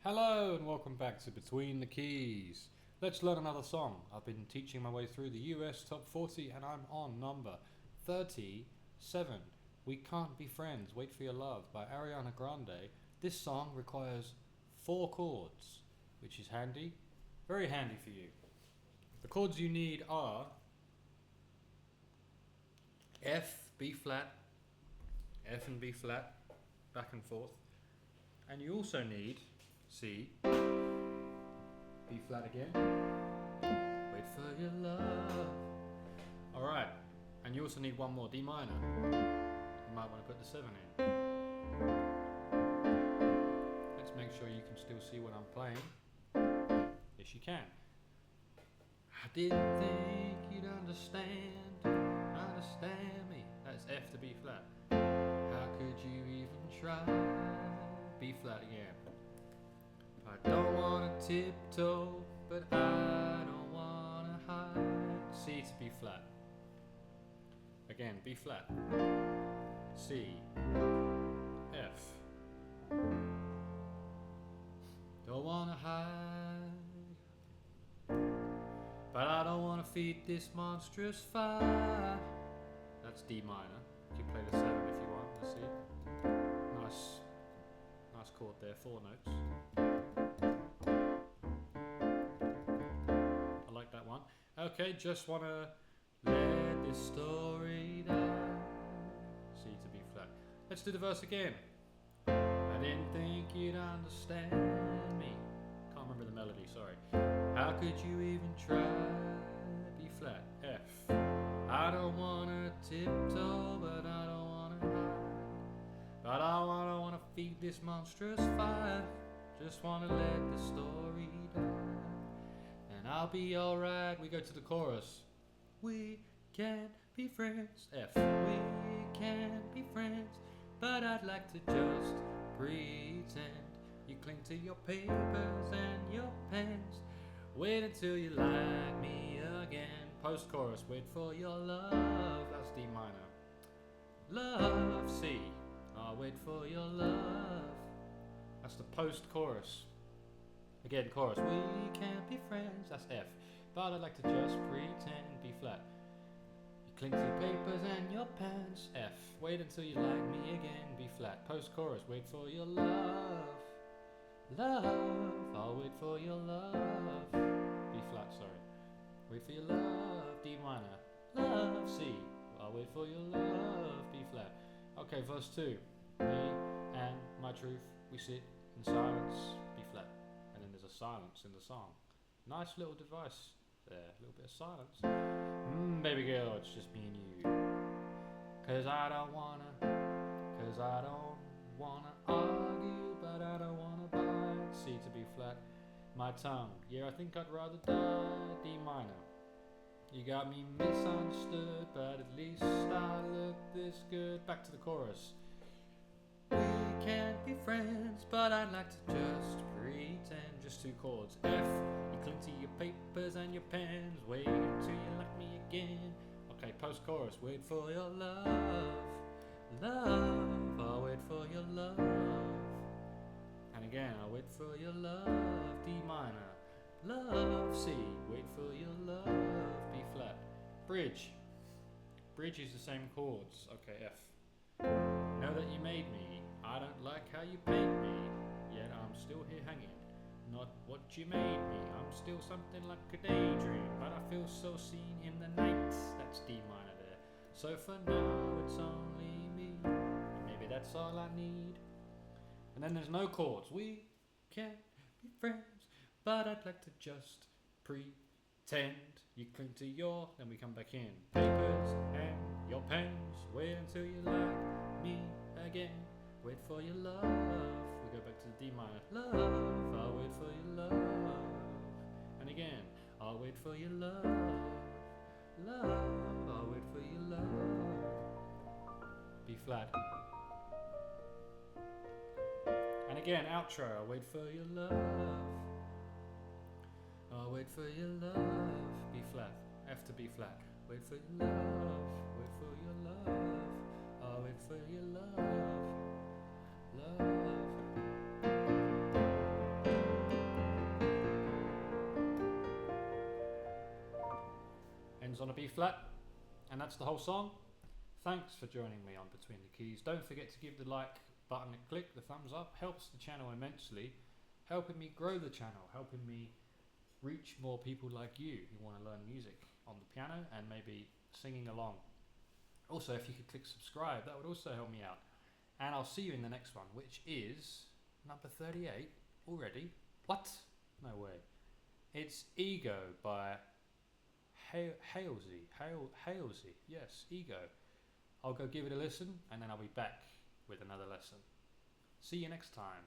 Hello and welcome back to Between the Keys. Let's learn another song. I've been teaching my way through the US Top 40 and I'm on number 37. We Can't Be Friends, Wait for Your Love by Ariana Grande. This song requires 4 chords, which is handy, very handy for you. The chords you need are F, B flat, F and B flat, back and forth. And you also need C, B flat again, wait for your love. Alright, and you also need one more, D minor. You might want to put the 7 in. Let's make sure you can still see what I'm playing. Yes, you can. I didn't think you'd understand me. That's F to B flat. How could you even try? B flat again. I don't wanna tiptoe, but I don't wanna hide. C to B flat. Again, B flat. C. F. Don't wanna hide, but I don't wanna feed this monstrous fire. That's D minor. You can play the 7 if you want. Let's see. Nice chord there, 4 notes. I like that one. Okay, just wanna let this story die. C to B flat. Let's do the verse again. I didn't think you'd understand me. Can't remember the melody, sorry. How could you even try? B flat, F. I don't wanna tiptoe, but I don't wanna hide. But I don't wanna feed this monstrous fire. Just wanna let the story die. And I'll be alright. We go to the chorus. We can't be friends. F. We can't be friends, but I'd like to just pretend. You cling to your papers and your pens. Wait until you like me again. Post-chorus. Wait for your love. That's D minor. Love. C. I'll wait for your love. That's the post-chorus. Again, chorus. We can't be friends. That's F. But I'd like to just pretend. B flat. You cling to your papers and your pens. F. Wait until you like me again. B flat. Post-chorus. Wait for your love. Love. I'll wait for your love. B flat, sorry. Wait for your love. D minor. Love. C. I'll wait for your love. B flat. Okay, verse 2. Me and my truth, we sit in silence, B flat. And then there's a silence in the song. Nice little device there, a little bit of silence. Baby girl, it's just me and you. Cause I don't wanna argue, but I don't wanna bite. C to B flat. My tongue, yeah, I think I'd rather die. D minor. You got me misunderstood, but at least I look this good. Back to the chorus. We can't be friends, but I'd like to just pretend. Just 2 chords. F. You cling to your papers and your pens. Wait till you like me again. Okay, post-chorus. Wait for your love. Love. I'll wait for your love. And again, I'll wait for your love. D minor. Love. C. Wait for your love. B flat. Bridge. Bridge is the same chords. Okay, F. Know that you made me. I don't like how you paint me. Yet I'm still here hanging. Not what you made me. I'm still something like a daydream. But I feel so seen in the night. That's D minor there. So for now it's only me. And maybe that's all I need. And then there's no chords. We can't be friends, but I'd like to just pretend. You cling to your, then we come back in. Papers and your pens. Wait until you like me again. Wait for your love. We go back to the D minor. Love. I'll wait for your love. And again, I'll wait for your love. Love. I'll wait for your love. B flat. And again, outro. I'll wait for your love. I'll wait for your love. B flat. F to B flat. Wait for your love. Wait for your love. I'll wait for your love. Love. B flat, and that's the whole song. Thanks for joining me on Between the Keys. Don't forget to give the like button a click, the thumbs up. Helps the channel immensely, helping me grow the channel, helping me reach more people like you who want to learn music on the piano and maybe singing along. Also, if you could click subscribe, that would also help me out. And I'll see you in the next one, which is number 38 already. What? No way. It's Ego by Halesey. Yes, Ego. I'll go give it a listen and then I'll be back with another lesson. See you next time.